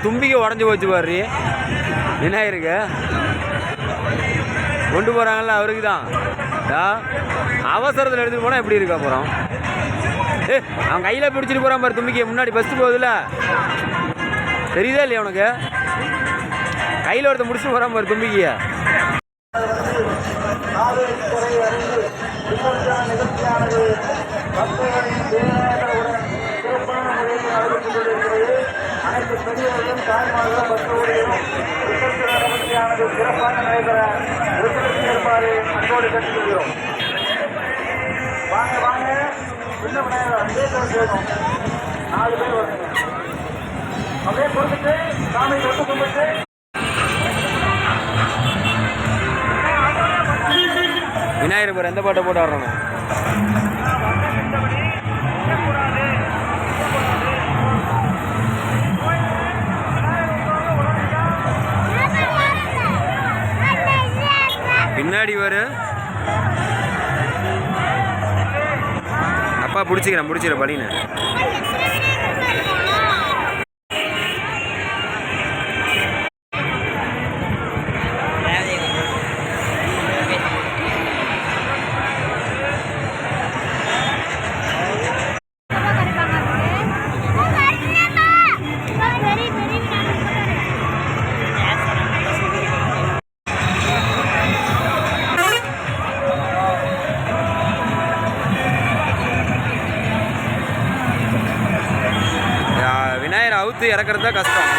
தும்பிக்கை உடஞ்சி போச்சு பாரு. விநாயகருக்கு கொண்டு போகிறாங்கல்ல அவருக்கு தான். அவசரத்தில் எடுத்துகிட்டு போனால் எப்படி இருக்கு அப்புறம்? அவன் கையில் பிடிச்சிட்டு போகிறான் பாரு தும்பிக்கை. முன்னாடி பஸ்ட்டு போகுதுல்ல, தெரியுதா இல்லையா உனக்கு? கையில் ஒருத்த முடிச்சுட்டு போகிறான் பாரு தும்பிக்கையை. அனைத்து பெரியவர்களும் தாய்மார்களும் பக்தர்களும் சிறப்பாக நடைபெற ஒத்துழைப்பு ஏற்பாடு அன்போடு கேட்டுக்கொள்கிறோம். வாங்க வாங்க, சின்ன விநாயகர் அப்படியே வேணும். 4 பேர் வருங்க. அப்படியே கொடுத்துட்டு சாமி தொட்டு கும்பிட்டு விநாயகர் பேர் எந்த பாட்டை போட்டு ஆடுறோம்? பின்னாடி வரு. அப்பா பிடிச்சிக்கிறேன் பலின்னு. விநாயகர் அவுத்து இறக்குறது தான் கஷ்டம்.